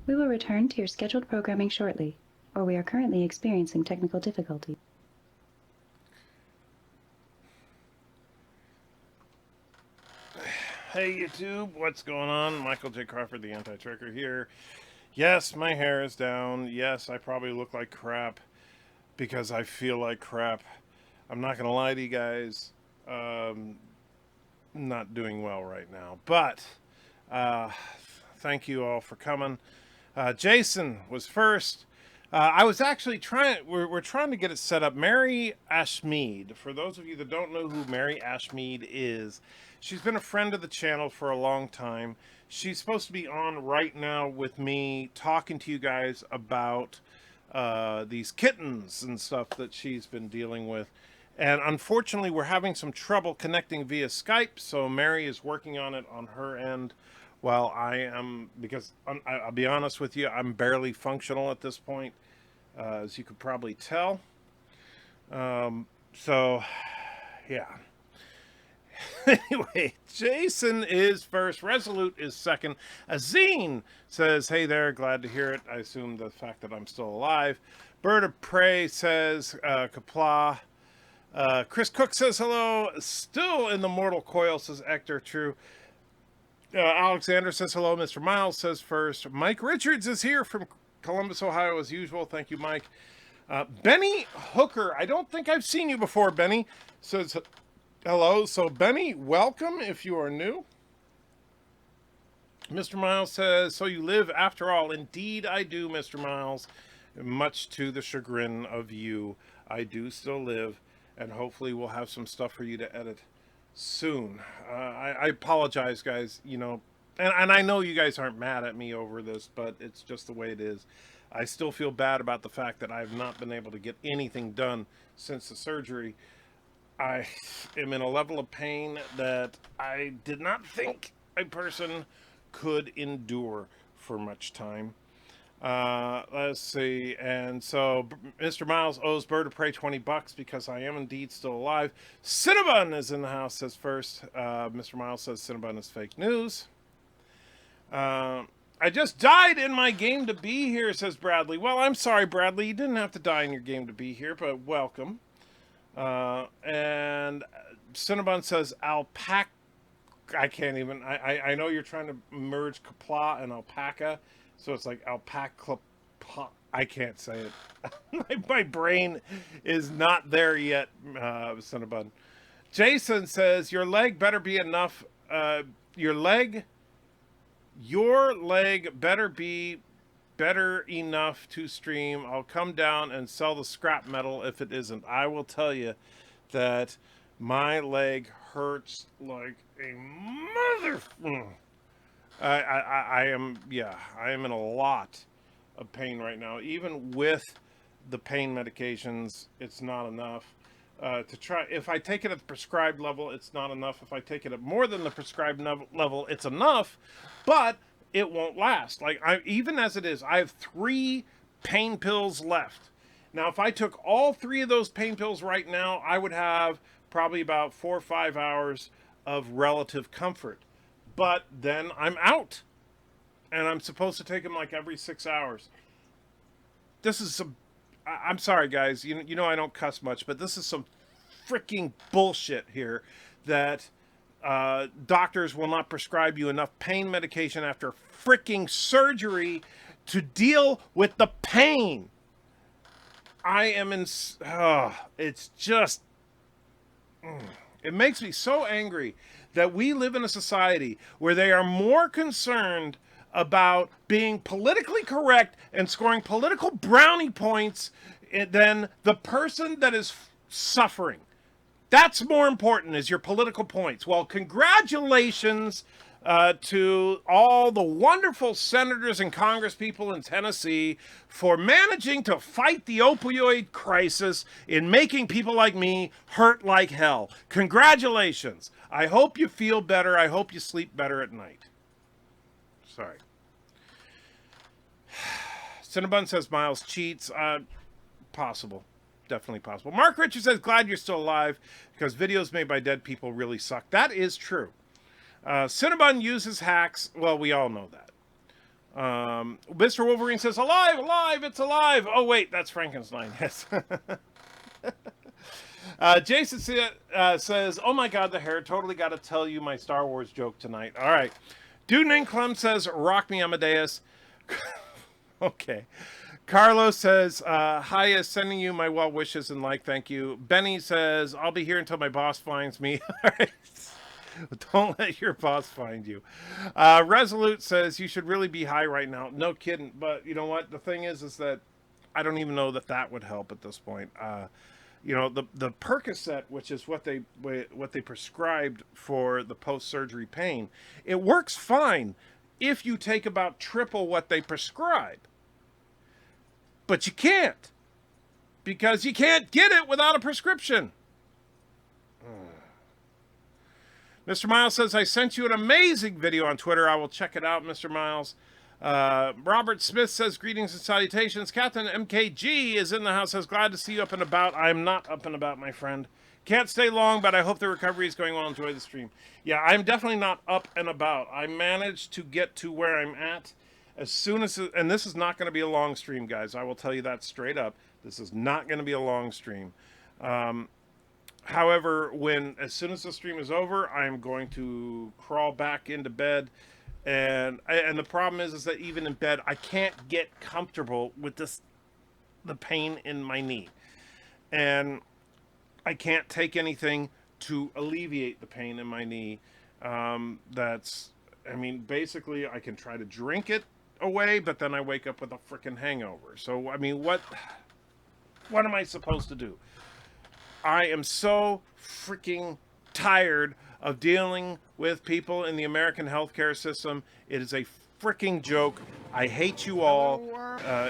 We will return to your scheduled programming shortly, or we are currently experiencing technical difficulties. Hey YouTube, what's going on? Michael J. Crawford, the Anti-Tracker here. Yes, my hair is down. Yes, I probably look like crap because I feel like crap. I'm not going to lie to you guys. Not doing well right now. But thank you all for coming. Jason was first. I was actually trying, we're trying to get it set up. Mary Ashmead, for those of you that don't know who Mary Ashmead is, she's been a friend of the channel for a long time. She's supposed to be on right now with me talking to you guys about these kittens and stuff that she's been dealing with. And unfortunately, we're having some trouble connecting via Skype, so Mary is working on it on her end. Well, I am, because I'll be honest with you, I'm barely functional at this point, as you could probably tell. So, yeah. Anyway, Jason is first. Resolute is second. Azine says, hey there, glad to hear it. I assume the fact that I'm still alive. Bird of Prey says, Kapla. Chris Cook says hello. Still in the mortal coil, says Hector. True. Alexander says hello. Mr. Miles says first. Mike Richards is here from Columbus, Ohio, as usual. Thank you, Mike. Benny Hooker. I don't think I've seen you before, Benny. Says hello. So, Benny, welcome if you are new. Mr. Miles says, so you live after all. Indeed, I do, Mr. Miles. Much to the chagrin of you, I do still live, and hopefully we'll have some stuff for you to edit soon. I apologize, guys, you know, and I know you guys aren't mad at me over this, but it's just the way it is. I still feel bad about the fact that I've not been able to get anything done since the surgery. I am in a level of pain that I did not think a person could endure for much time. Let's see. And so Mr. Miles owes Bird of Prey $20 because I am indeed still alive. Cinnabon is in the house, says first. Mr. Miles says Cinnabon is fake news. I just died in my game to be here, says Bradley. Well, I'm sorry, Bradley. You didn't have to die in your game to be here, but welcome. And Cinnabon says alpaca. I can't even. I know you're trying to merge kapla and alpaca. So it's like alpaca. I can't say it. My brain is not there yet, Cinnabon. Jason says, your leg better be enough. Your leg better be better enough to stream. I'll come down and sell the scrap metal if it isn't. I will tell you that my leg hurts like a mother. I am in a lot of pain right now. Even with the pain medications, it's not enough. To try, if I take it at the prescribed level, it's not enough. If I take it at more than the prescribed level, it's enough, but it won't last. Like, even as it is, I have 3 pain pills left. Now, if I took all 3 of those pain pills right now, I would have probably about 4 or 5 hours of relative comfort. But then I'm out, and I'm supposed to take them like every 6 hours. This is some, I'm sorry, guys. You know I don't cuss much, but this is some freaking bullshit here that doctors will not prescribe you enough pain medication after freaking surgery to deal with the pain. I am in. It's just. It makes me so angry that we live in a society where they are more concerned about being politically correct and scoring political brownie points than the person that is suffering. That's more important, is your political points. Well, congratulations to all the wonderful senators and congresspeople in Tennessee for managing to fight the opioid crisis in making people like me hurt like hell. Congratulations. I hope you feel better. I hope you sleep better at night. Sorry. Cinnabon says Miles cheats. Possible. Definitely possible. Mark Richards says, glad you're still alive because videos made by dead people really suck. That is true. Cinnabon uses hacks. Well, we all know that. Mr. Wolverine says, alive, alive, it's alive. Oh, wait, that's Frankenstein. Yes. Jason says, oh my God, the hair. Totally got to tell you my Star Wars joke tonight. All right. Dude named Clem says, rock me, Amadeus. Okay. Carlos says, hi, sending you my well wishes and thank you. Benny says, I'll be here until my boss finds me. All right. Don't let your boss find you. Resolute says, you should really be high right now. No kidding. But you know what? The thing is that I don't even know that would help at this point. You know, the Percocet, which is what they prescribed for the post-surgery pain, it works fine if you take about triple what they prescribe. But you can't, because you can't get it without a prescription. Mr. Miles says, I sent you an amazing video on Twitter. I will check it out, Mr. Miles. Robert Smith says, greetings and salutations. Captain MKG is in the house, says, glad to see you up and about. I am not up and about, my friend. Can't stay long, but I hope the recovery is going well. Enjoy the stream. Yeah, I'm definitely not up and about. I managed to get to where I'm at as soon as, and this is not going to be a long stream, guys. I will tell you that straight up. This is not going to be a long stream. However, as soon as the stream is over, I'm going to crawl back into bed. And the problem is that even in bed, I can't get comfortable with the pain in my knee. And I can't take anything to alleviate the pain in my knee. Basically, I can try to drink it away, but then I wake up with a freaking hangover. So, I mean, what am I supposed to do? I am so freaking tired of dealing with people in the American healthcare system. It is a freaking joke. I hate you all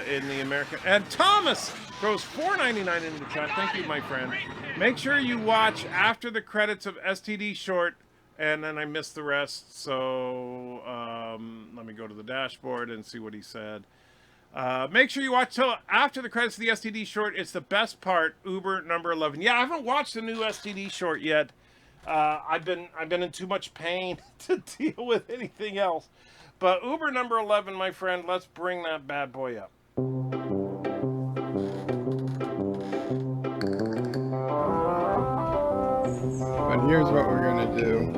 in the American. And Thomas throws $4.99 into the chat. Thank you, my friend. Make sure you watch after the credits of STD Short, and then I missed the rest. So let me go to the dashboard and see what he said. Make sure you watch till after the credits of the STD Short. It's the best part. Uber number 11. Yeah, I haven't watched the new STD Short yet. I've been in too much pain to deal with anything else. But Uber number 11, my friend, let's bring that bad boy up. But here's what we're gonna do.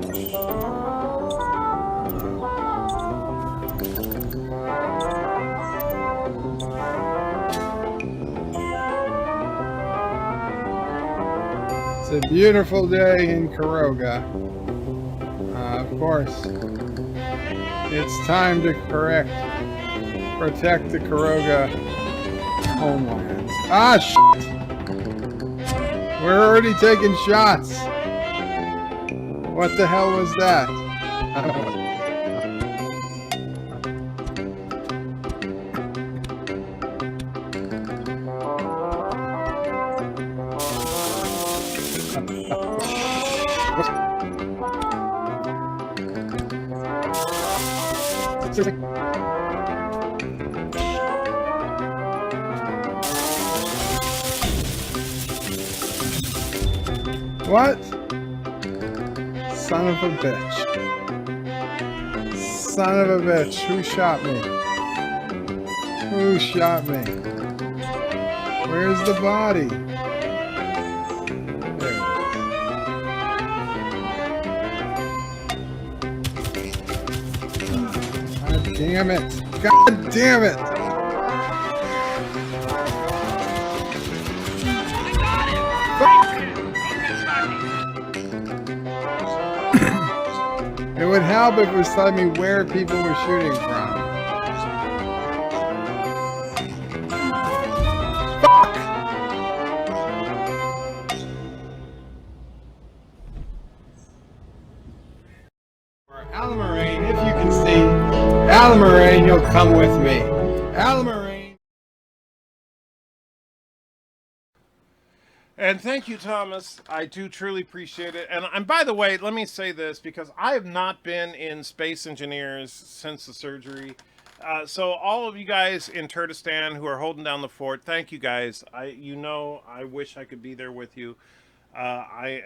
It's a beautiful day in Caroga. Of course, it's time to protect the Caroga homelands. Ah, shit! We're already taking shots. What the hell was that? What? Son of a bitch. Son of a bitch. Who shot me? Who shot me? Where's the body? There it is. God damn it. God damn it. It would help if it was telling me where people were shooting from. Fuck! Alamarain, if you can see, Alamarain, you'll come with me. Alamarain. And thank you, Thomas. I do truly appreciate it. And by the way, let me say this, because I have not been in Space Engineers since the surgery. So all of you guys in Turkestan who are holding down the fort, thank you guys. I wish I could be there with you. I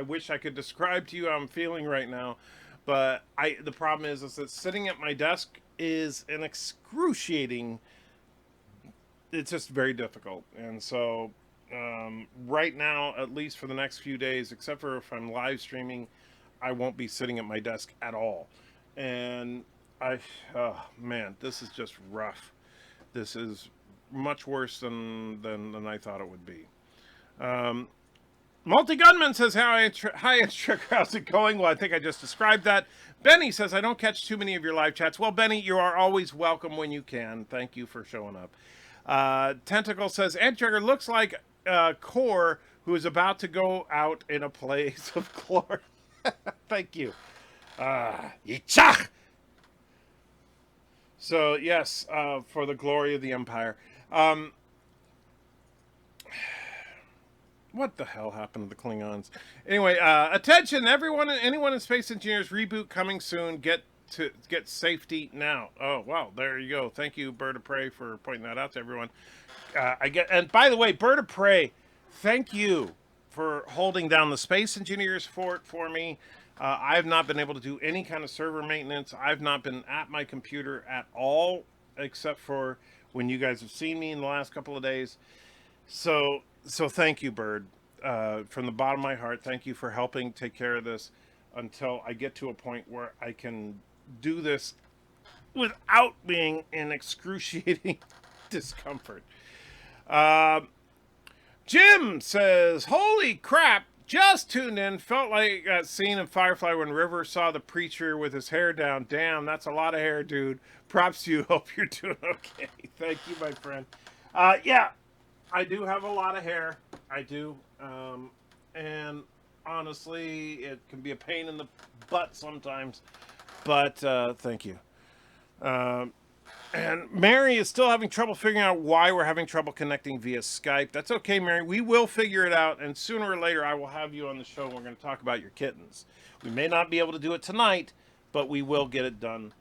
wish I could describe to you how I'm feeling right now. But the problem is that sitting at my desk is an excruciating. It's just very difficult, and so right now, at least for the next few days, except for if I'm live streaming, I won't be sitting at my desk at all. And oh man, this is just rough. This is much worse than I thought it would be. Multi Gunman says, hi, Trick, how's it going? Well, I think I just described that. Benny says, I don't catch too many of your live chats. Well, Benny, you are always welcome when you can. Thank you for showing up. Tentacle says, Tricker looks like Core, who is about to go out in a blaze of glory. Thank you. Yichach! So, yes, for the glory of the Empire. What the hell happened to the Klingons? Anyway, attention, everyone, anyone in Space Engineers reboot coming soon. Get safety now. Oh, wow, there you go. Thank you, BIRDOPREY, for pointing that out to everyone. And by the way, BIRDOPREY, thank you for holding down the Space Engineers fort for me. I have not been able to do any kind of server maintenance. I've not been at my computer at all, except for when you guys have seen me in the last couple of days. So thank you, Bird, from the bottom of my heart. Thank you for helping take care of this until I get to a point where I can do this without being in excruciating discomfort. Jim says, holy crap, just tuned in. Felt like that scene in Firefly when River saw the preacher with his hair down. Damn, that's a lot of hair, dude. Props to you. Hope you're doing okay. Thank you, my friend. Yeah, I do have a lot of hair. I do. And honestly, it can be a pain in the butt sometimes. But thank you. And Mary is still having trouble figuring out why we're having trouble connecting via Skype. That's okay, Mary. We will figure it out. And sooner or later, I will have you on the show. And we're going to talk about your kittens. We may not be able to do it tonight, but we will get it done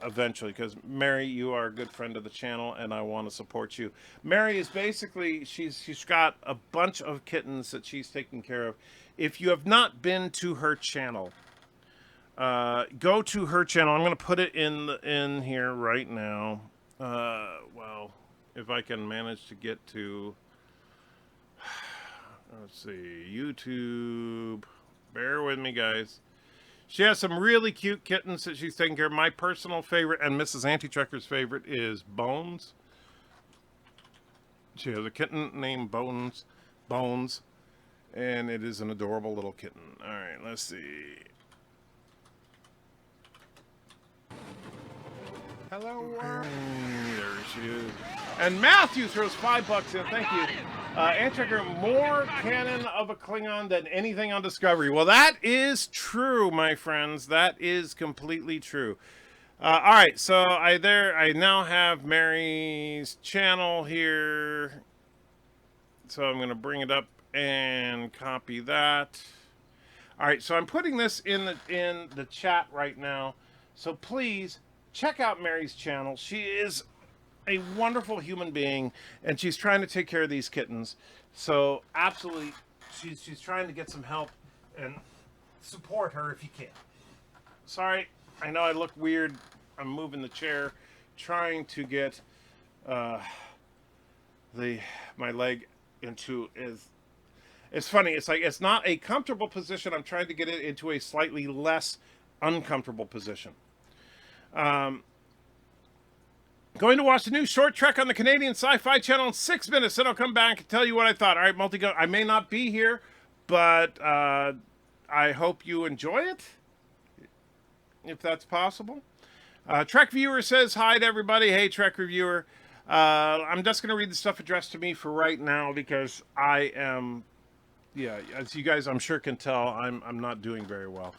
eventually. Because Mary, you are a good friend of the channel, and I want to support you. Mary is basically, she's got a bunch of kittens that she's taking care of. If you have not been to her channel, go to her channel. I'm going to put it in here right now. Well, if I can manage to get to, let's see, YouTube. Bear with me, guys. She has some really cute kittens that she's taking care of. My personal favorite and Mrs. Anti-Trekker's favorite is Bones. She has a kitten named Bones, and it is an adorable little kitten. All right, let's see. Hello, world. There she is. And Matthew throws $5 in. Thank you. Antiker, more canon of a Klingon than anything on Discovery. Well, that is true, my friends. That is completely true. All right, so I now have Mary's channel here. So I'm going to bring it up and copy that. All right, so I'm putting this in the chat right now. So please check out Mary's channel. She is a wonderful human being, and she's trying to take care of these kittens. So absolutely, she's trying to get some help, and support her if you can. Sorry, I know I look weird. I'm moving the chair, trying to get my leg into it's funny. It's like it's not a comfortable position. I'm trying to get it into a slightly less uncomfortable position. Going to watch the new short trek on the Canadian Sci-Fi Channel in 6 minutes. Then I'll come back and tell you what I thought. All right, Multi-Gun, I may not be here, but I hope you enjoy it, if that's possible. Trek Viewer says hi to everybody. Hey, Trek Reviewer. I'm just going to read the stuff addressed to me for right now because I am, yeah, as you guys I'm sure can tell, I'm not doing very well.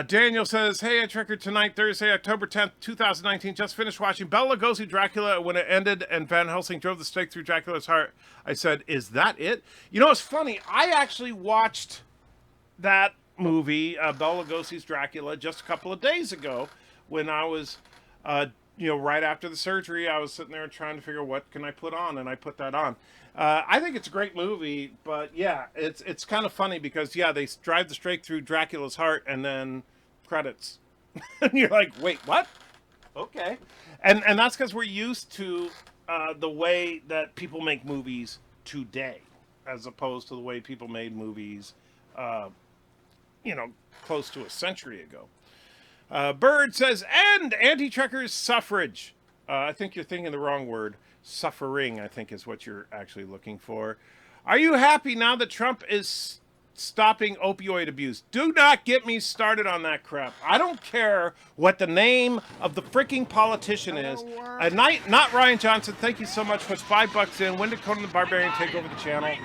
Daniel says, hey, Trekker, tonight, Thursday, October 10th, 2019, just finished watching Bela Lugosi's Dracula. When it ended and Van Helsing drove the stake through Dracula's heart, I said, is that it? You know, it's funny. I actually watched that movie, Bela Lugosi's Dracula, just a couple of days ago when I was, right after the surgery. I was sitting there trying to figure what can I put on, and I put that on. I think it's a great movie, but yeah, it's kind of funny because, yeah, they drive the stake through Dracula's heart, and then credits. And you're like, wait, what? Okay. And that's because we're used to the way that people make movies today, as opposed to the way people made movies, close to a century ago. Bird says, end anti-truckers suffrage. I think you're thinking the wrong word. Suffering, I think, is what you're actually looking for. Are you happy now that Trump is stopping opioid abuse? Do not get me started on that crap. I don't care what the name of the freaking politician is. Not Ryan Johnson. Thank you so much. Puts $5 in. When did Conan the Barbarian take over the channel?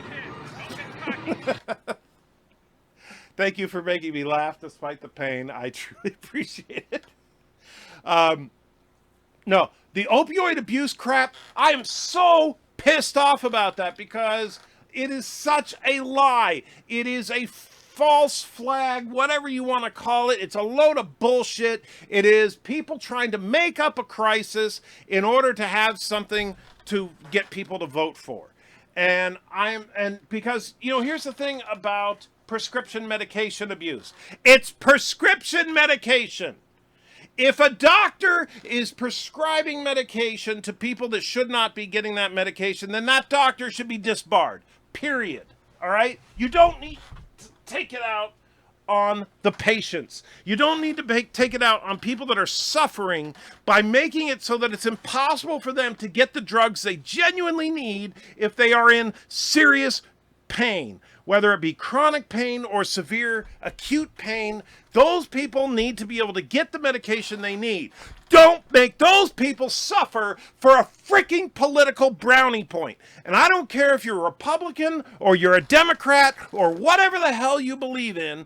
Thank you for making me laugh despite the pain. I truly appreciate it. No, the opioid abuse crap, I am so pissed off about that because it is such a lie. It is a false flag, whatever you want to call it. It's a load of bullshit. It is people trying to make up a crisis in order to have something to get people to vote for. And because, here's the thing about prescription medication abuse. It's prescription medication. If a doctor is prescribing medication to people that should not be getting that medication, then that doctor should be disbarred. Period. All right? You don't need to take it out on the patients. You don't need to take it out on people that are suffering by making it so that it's impossible for them to get the drugs they genuinely need if they are in serious pain. Whether it be chronic pain or severe acute pain, those people need to be able to get the medication they need. Don't make those people suffer for a freaking political brownie point. And I don't care if you're a Republican or you're a Democrat or whatever the hell you believe in,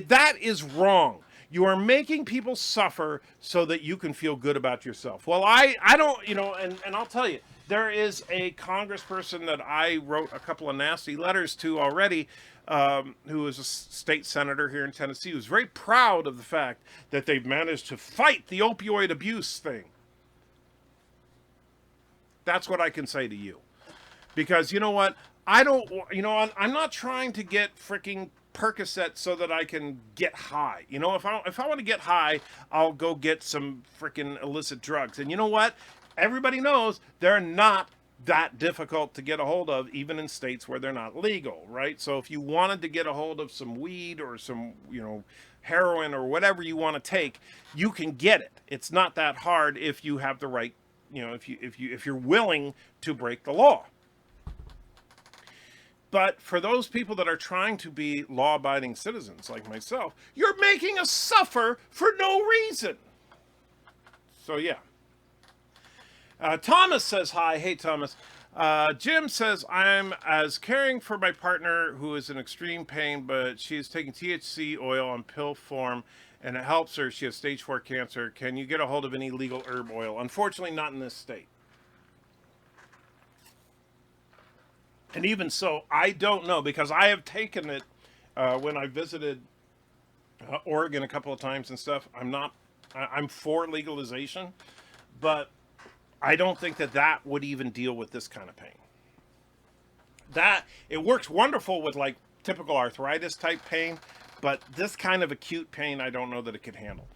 that is wrong. You are making people suffer so that you can feel good about yourself. Well, I don't, and I'll tell you, there is a congressperson that I wrote a couple of nasty letters to already, who is a state senator here in Tennessee, who's very proud of the fact that they've managed to fight the opioid abuse thing. That's what I can say to you. Because you know what? I'm not trying to get freaking Percocet so that I can get high. If I want to get high, I'll go get some freaking illicit drugs. And you know what? Everybody knows they're not that difficult to get a hold of, even in states where they're not legal, right? So if you wanted to get a hold of some weed or some, heroin or whatever you want to take, you can get it. It's not that hard if you have the right, if you're willing to break the law. But for those people that are trying to be law-abiding citizens like myself, you're making us suffer for no reason. So yeah. Thomas says hi. Hey, Thomas. Jim says, I'm as caring for my partner who is in extreme pain, but she is taking THC oil in pill form, and it helps her. She has stage 4 cancer. Can you get a hold of any legal herb oil? Unfortunately, not in this state. And even so, I don't know, because I have taken it when I visited Oregon a couple of times and stuff. I'm for legalization, but I don't think that would even deal with this kind of pain. It works wonderful with like typical arthritis type pain, but this kind of acute pain, I don't know that it could handle.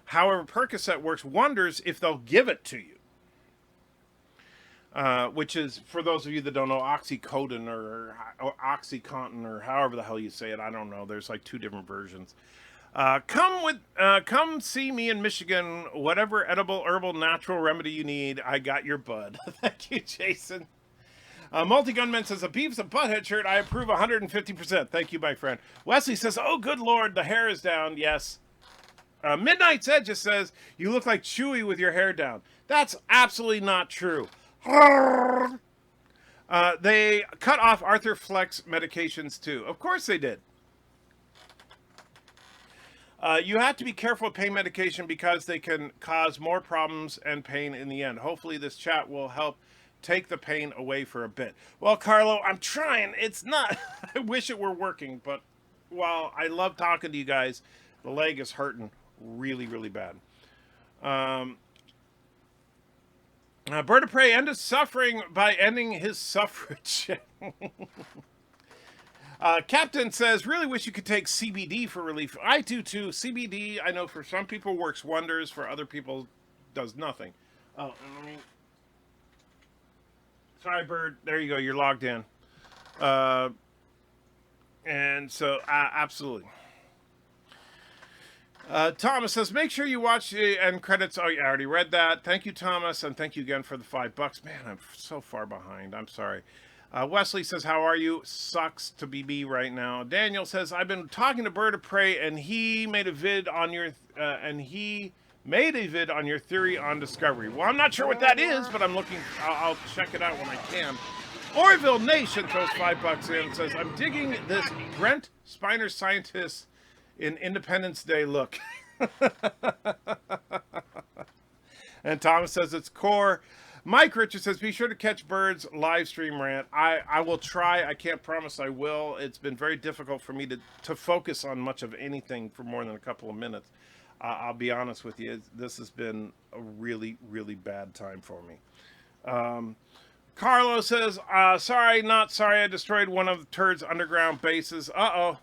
However, Percocet works wonders if they'll give it to you. Which is, for those of you that don't know, oxycodone or oxycontin or however the hell you say it. I don't know. There's like 2 different versions. Come see me in Michigan. Whatever edible, herbal, natural remedy you need, I got your bud. Thank you, Jason. Multi-Gunman says, a Beavis and Butthead shirt, I approve 150%. Thank you, my friend. Wesley says, oh, good Lord, the hair is down. Yes. Midnight's Edge just says, you look like Chewie with your hair down. That's absolutely not true. They cut off Arthur Flex medications, too. Of course they did. You have to be careful with pain medication because they can cause more problems and pain in the end. Hopefully this chat will help take the pain away for a bit. Well, Carlo, I'm trying. It's not. I wish it were working, but while I love talking to you guys, the leg is hurting really, really bad. BIRDOPREY ended suffering by ending his suffrage. Captain says, really wish you could take CBD for relief. I do too. CBD, I know for some people works wonders. For other people, does nothing. Oh, I mean, sorry, Bird. There you go. You're logged in. And so, absolutely. Thomas says, make sure you watch the end credits. Oh, yeah, I already read that. Thank you, Thomas, and thank you again for the $5. Man, I'm so far behind. I'm sorry. Wesley says, how are you? Sucks to be me right now. Daniel says, I've been talking to BIRDOPREY, and he made a vid on your theory on discovery. Well, I'm not sure what that is, but I'm looking. I'll check it out when I can. Orville Nation throws $5 in and says, I'm digging this Brent Spiner scientist in Independence Day look. And Thomas says it's core. Mike Richard says, be sure to catch Bird's live stream rant. I will try. I can't promise I will. It's been very difficult for me to focus on much of anything for more than a couple of minutes. I'll be honest with you. This has been a really, really bad time for me. Carlo says, sorry, not sorry. I destroyed one of the Turd's underground bases. Uh-oh.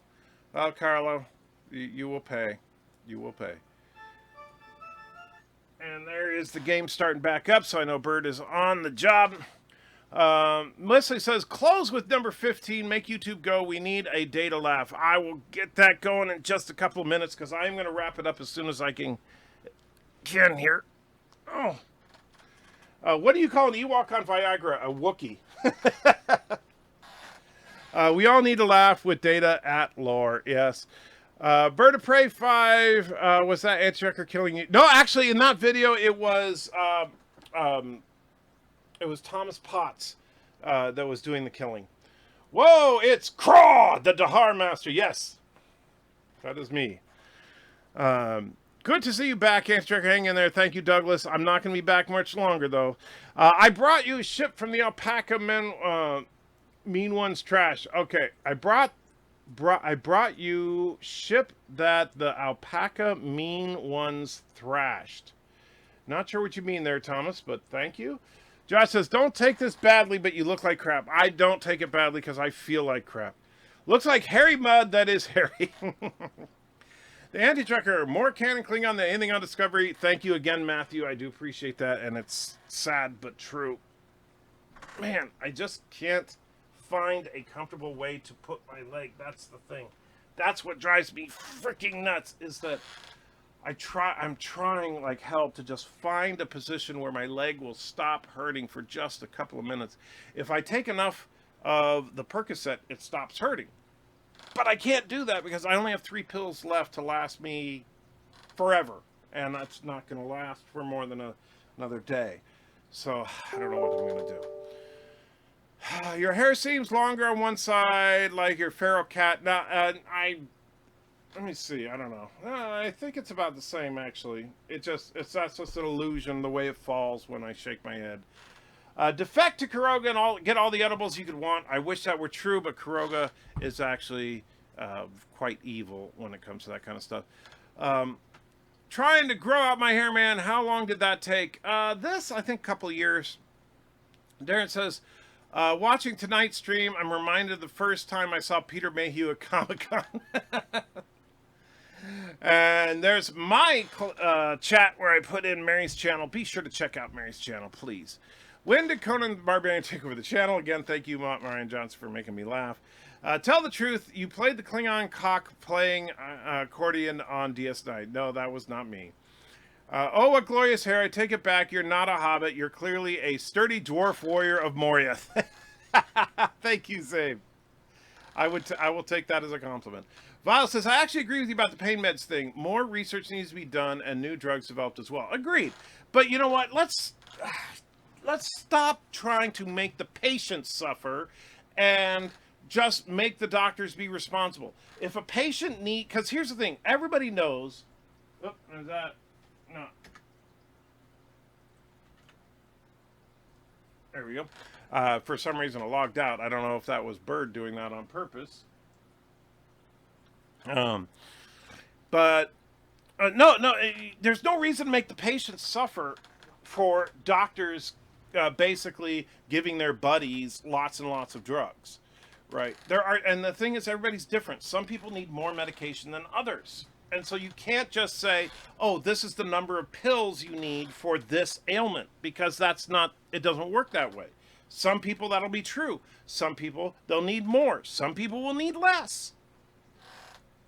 Oh, Carlo, you will pay. You will pay. And there is the game starting back up, so I know Bird is on the job. Leslie says, close with number 15. Make YouTube go. We need a data laugh. I will get that going in just a couple of minutes because I'm going to wrap it up as soon as I can here. Oh. What do you call an Ewok on Viagra? A Wookiee. We all need to laugh with data at lore. Yes. BIRDOPREY 5, was that Antiocher killing you? No, actually, in that video, it was Thomas Potts that was doing the killing. Whoa, it's Craw, the Dahar Master. Yes, that is me. Good to see you back, Antiocher. Hang in there. Thank you, Douglas. I'm not going to be back much longer, though. I brought you a ship from the Alpaca Mean Ones Trash. Okay, I brought you ship that the Alpaca Mean Ones thrashed. Not sure what you mean there, Thomas, but thank you. Josh says, don't take this badly, but you look like crap. I don't take it badly because I feel like crap. Looks like Harry Mudd, that is Harry. The Anti-Trucker, more canon Klingon than anything on Discovery. Thank you again, Matthew. I do appreciate that, and it's sad but true. Man, I just can't find a comfortable way to put my leg. That's the thing. That's what drives me freaking nuts, is that I'm trying like hell to just find a position where my leg will stop hurting for just a couple of minutes. If I take enough of the Percocet, it stops hurting. But I can't do that because I only have 3 pills left to last me forever. And that's not going to last for more than another day. So I don't know what I'm going to do. Your hair seems longer on one side, like your feral cat. Now, let me see. I don't know. I think it's about the same, actually. That's just an illusion, the way it falls when I shake my head. Defect to Kuroga and get all the edibles you could want. I wish that were true, but Kuroga is actually quite evil when it comes to that kind of stuff. Trying to grow out my hair, man. How long did that take? This, I think, a couple of years. Darren says, watching tonight's stream, I'm reminded of the first time I saw Peter Mayhew at Comic-Con. And there's my chat where I put in Mary's channel. Be sure to check out Mary's channel, please. When did Conan the Barbarian take over the channel? Again, thank you, Marion Johnson, for making me laugh. Tell the truth, you played the Klingon cock playing accordion on DS9. No, that was not me. Oh, what glorious hair. I take it back. You're not a hobbit. You're clearly a sturdy dwarf warrior of Moria. Thank you, Zabe. I will take that as a compliment. Vile says, I actually agree with you about the pain meds thing. More research needs to be done and new drugs developed as well. Agreed. But you know what? Let's stop trying to make the patients suffer and just make the doctors be responsible. If a patient because here's the thing, everybody knows. Oh, there's that. No. There we go. For some reason, I logged out. I don't know if that was Bird doing that on purpose. But no, there's no reason to make the patients suffer for doctors basically giving their buddies lots and lots of drugs, right? There are, and the thing is, everybody's different. Some people need more medication than others. And so you can't just say, oh, this is the number of pills you need for this ailment, because it doesn't work that way. Some people that'll be true. Some people, they'll need more. Some people will need less.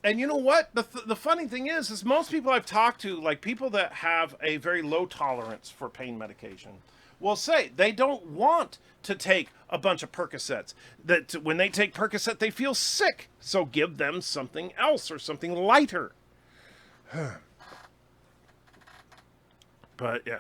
And you know what? The funny thing is most people I've talked to, like people that have a very low tolerance for pain medication, will say they don't want to take a bunch of Percocets. That when they take Percocet, they feel sick. So give them something else or something lighter. But yeah.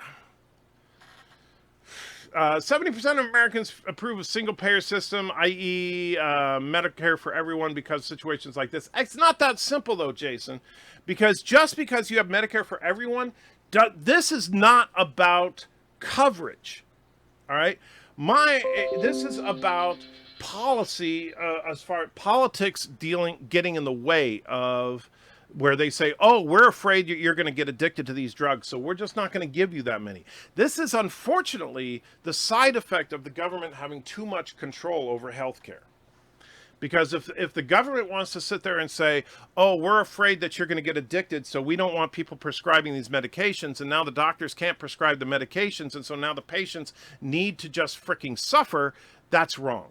70% of Americans approve of single-payer system, i.e. Medicare for everyone, because of situations like this. It's not that simple, though, Jason, because just because you have Medicare for everyone, this is not about coverage, all right? This is about policy, as far as politics getting in the way of where they say, oh, we're afraid you're going to get addicted to these drugs, so we're just not going to give you that many. This is unfortunately the side effect of the government having too much control over healthcare. Because if the government wants to sit there and say, oh, we're afraid that you're going to get addicted, so we don't want people prescribing these medications, and now the doctors can't prescribe the medications, and so now the patients need to just freaking suffer, that's wrong.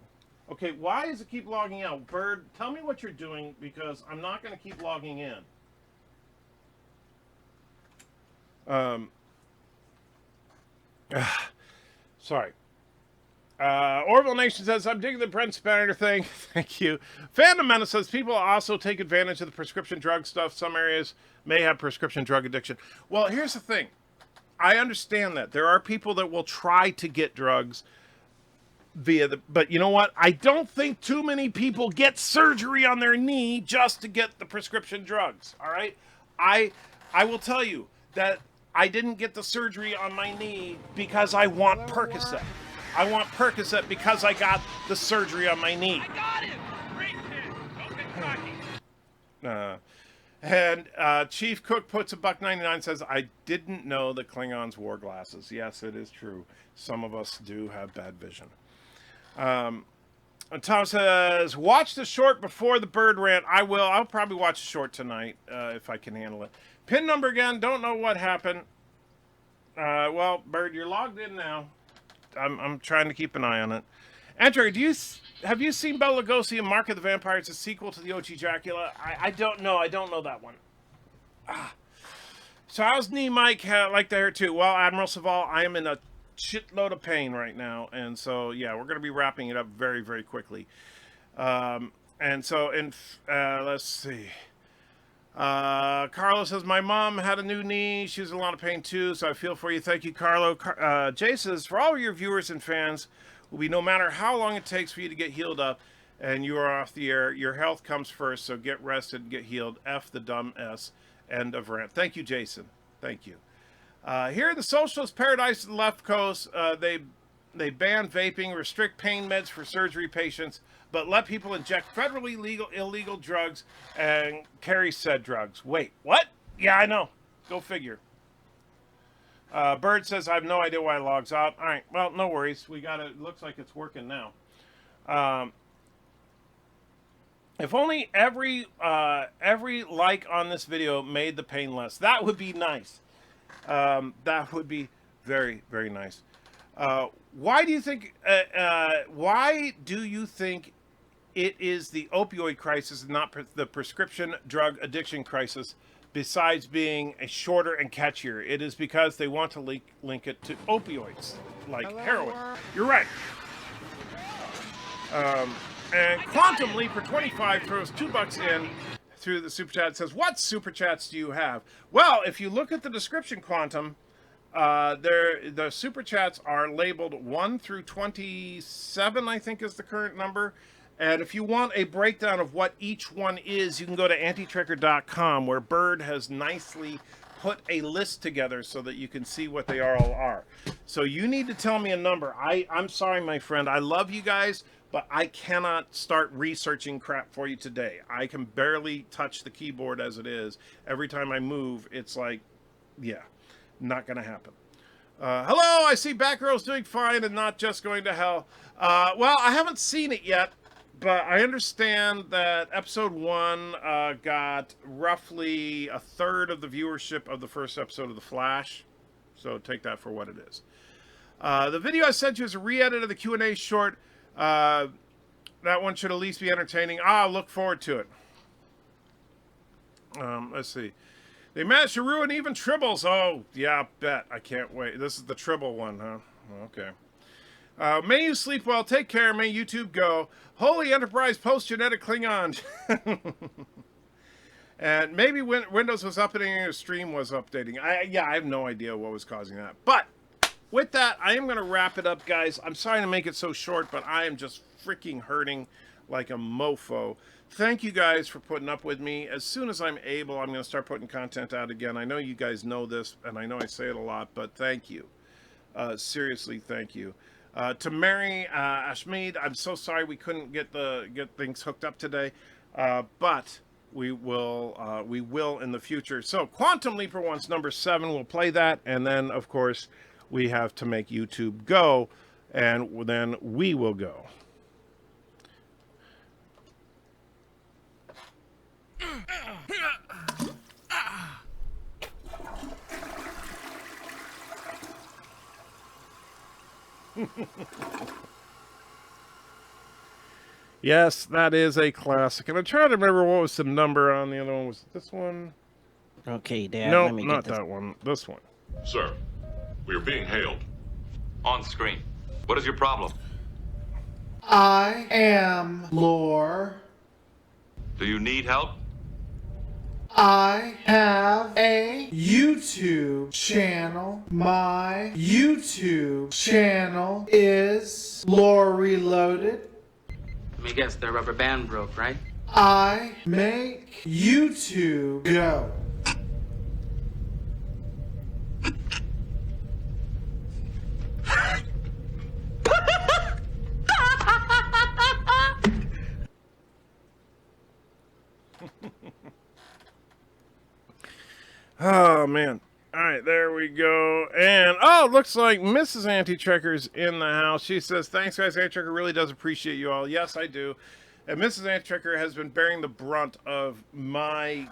Okay, why does it keep logging out? Bird, tell me what you're doing, because I'm not going to keep logging in. Sorry. Orville Nation says, I'm digging the Brent Spanier thing. Thank you. Phantom Menace says, people also take advantage of the prescription drug stuff. Some areas may have prescription drug addiction. Well, here's the thing. I understand that. There are people that will try to get drugs but you know what? I don't think too many people get surgery on their knee just to get the prescription drugs. All right. I will tell you that I didn't get the surgery on my knee because I want Percocet. I want Percocet because I got the surgery on my knee. I got him! Great kid! Don't get cocky. And Chief Cook puts $1.99, says, I didn't know that Klingons wore glasses. Yes, it is true. Some of us do have bad vision. And Tom says, watch the short before the bird rant. I will. I'll probably watch the short tonight if I can handle it. Pin number again. Don't know what happened. Well, Bird, you're logged in now. I'm trying to keep an eye on it. Andrew, have you seen Bela Lugosi and Mark of the Vampire? It's a sequel to the OG Dracula. I don't know. I don't know that one. So how's knee Mike? Like to hear too. Well, Admiral Saval, I am in a shitload of pain right now, and so yeah, we're going to be wrapping it up very, very quickly. And so, let's see. Carlo says, my mom had a new knee. She was in a lot of pain too, so I feel for you. Thank you, Carlo. Jay says, for all your viewers and fans, will be no matter how long it takes for you to get healed up and you are off the air, your health comes first, so get rested and get healed. F the dumb S. End of rant. Thank you, Jason. Thank you. Here in the socialist paradise of the left coast, they ban vaping, restrict pain meds for surgery patients, but let people inject federally illegal drugs and carry said drugs. Wait, what? Yeah, I know. Go figure. Bird says, I have no idea why it logs out. All right, well, no worries. We got it. Looks like it's working now. If only every like on this video made the pain less. That would be nice. That would be very, very nice. Why do you think it is the opioid crisis and not the prescription drug addiction crisis, besides being a shorter and catchier? It is because they want to link it to opioids, like heroin. You're right. And Quantum Leaper 25 throws $2 in through the super chat. Says, what super chats do you have? Well, if you look at the description, Quantum, the super chats are labeled 1 through 27, I think is the current number. And if you want a breakdown of what each one is, you can go to antitracker.com, where Bird has nicely put a list together so that you can see what they all are. So you need to tell me a number. I'm sorry, my friend. I love you guys, but I cannot start researching crap for you today. I can barely touch the keyboard as it is. Every time I move, it's like, yeah, not going to happen. Hello, I see Batgirl's doing fine and not just going to hell. Well, I haven't seen it yet, but I understand that episode 1 got roughly a third of the viewership of the first episode of The Flash. So take that for what it is. The video I sent you is a re-edit of the Q&A short. That one should at least be entertaining. Look forward to it. Let's see. They managed to ruin even Tribbles. Oh, yeah, bet. I can't wait. This is the Tribble one, huh? Okay. May you sleep well. Take care. May YouTube go. Holy Enterprise post-genetic Klingon. And maybe when Windows was updating or stream was updating. I have no idea what was causing that. But with that, I am going to wrap it up, guys. I'm sorry to make it so short, but I am just freaking hurting like a mofo. Thank you guys for putting up with me. As soon as I'm able, I'm going to start putting content out again. I know you guys know this, and I know I say it a lot, but thank you. Seriously, thank you. To Mary Ashmead, I'm so sorry we couldn't get things hooked up today, but we will in the future. So Quantum Leaper wants number 7. We'll play that, and then of course we have to make YouTube go, and then we will go. Yes, that is a classic. And I'm trying to remember what was the number on the other one. Was it this one? Okay, Dad. No, let me not get this. that one. This one. Sir, we are being hailed. On screen. What is your problem? I am Lore. Do you need help? I have a YouTube channel. My YouTube channel is Lore Reloaded. Let me guess, the rubber band broke, right? I make YouTube go. Oh, man. All right, there we go. And, looks like Mrs. Anti-Trekker's in the house. She says, thanks, guys. Anti-Trekker really does appreciate you all. Yes, I do. And Mrs. Anti-Trekker has been bearing the brunt of my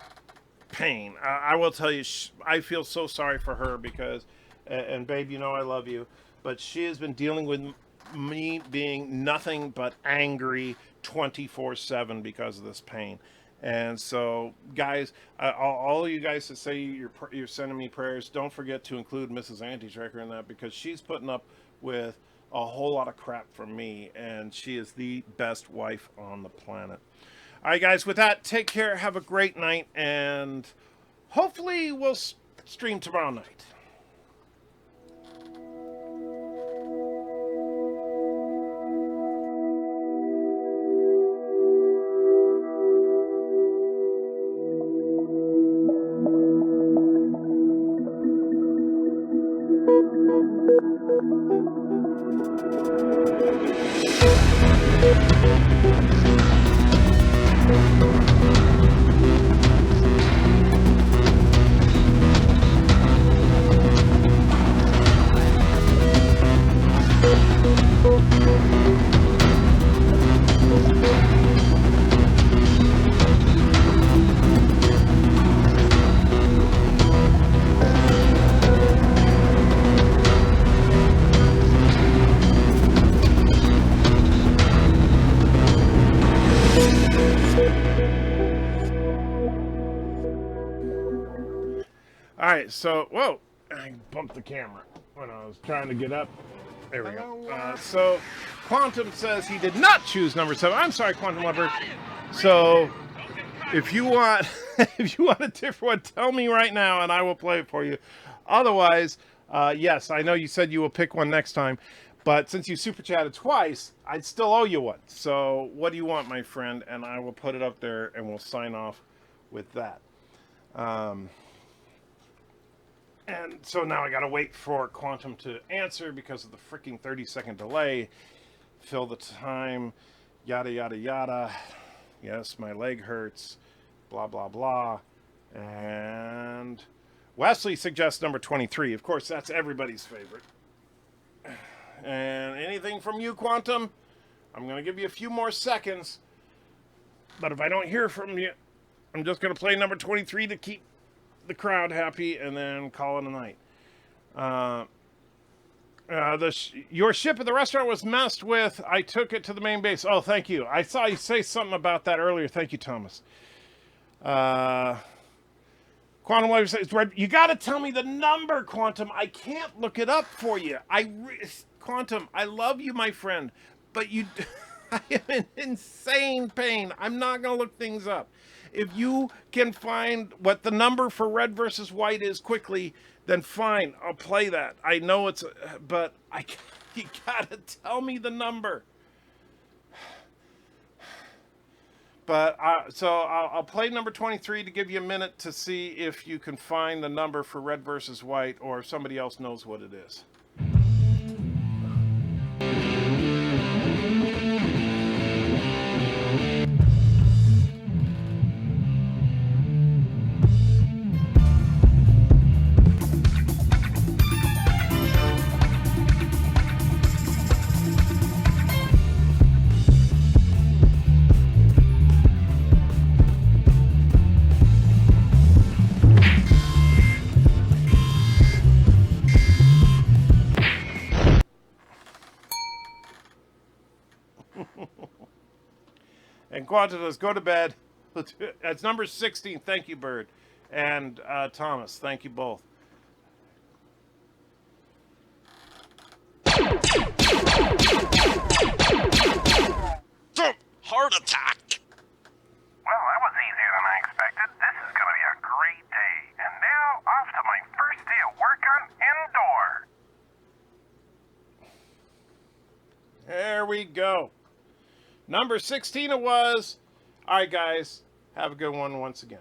pain. I will tell you, I feel so sorry for her because, and babe, you know I love you, but she has been dealing with me being nothing but angry 24/7 because of this pain. And so, guys, all of you guys that say you're sending me prayers, don't forget to include Mrs. Anti-Trekker in that, because she's putting up with a whole lot of crap from me, and she is the best wife on the planet. All right, guys, with that, take care, have a great night, and hopefully we'll stream tomorrow night. Alright, so, whoa, I bumped the camera when I was trying to get up. There we go. So, Quantum says he did not choose number 7. I'm sorry, Quantum Lover. So, if you want, if you want a different one, tell me right now and I will play it for you. Otherwise, yes, I know you said you will pick one next time, but since you super chatted twice, I'd still owe you one. So, what do you want, my friend? And I will put it up there and we'll sign off with that. And so now I gotta wait for Quantum to answer because of the freaking 30-second delay. Fill the time, yada, yada, yada. Yes, my leg hurts, blah, blah, blah. And Wesley suggests number 23. Of course, that's everybody's favorite. And anything from you, Quantum? I'm gonna give you a few more seconds. But if I don't hear from you, I'm just going to play number 23 to keep the crowd happy and then call it a night. Your ship at the restaurant was messed with. I took it to the main base. Oh, thank you. I saw you say something about that earlier. Thank you, Thomas. Quantum Life says, you got to tell me the number, Quantum. I can't look it up for you. Quantum, I love you, my friend, but you, I am in insane pain. I'm not going to look things up. If you can find what the number for red versus white is quickly, then fine, I'll play that. I know it's, but you got to tell me the number. But so I'll play number 23 to give you a minute to see if you can find the number for red versus white, or if somebody else knows what it is. And Quanta does go to bed. That's number 16. Thank you, Bird. And Thomas, thank you both. Heart attack. Well, that was easier than I expected. This is going to be a great day. And now, off to my first day of work on indoor. There we go. Number 16 it was. All right, guys. Have a good one once again.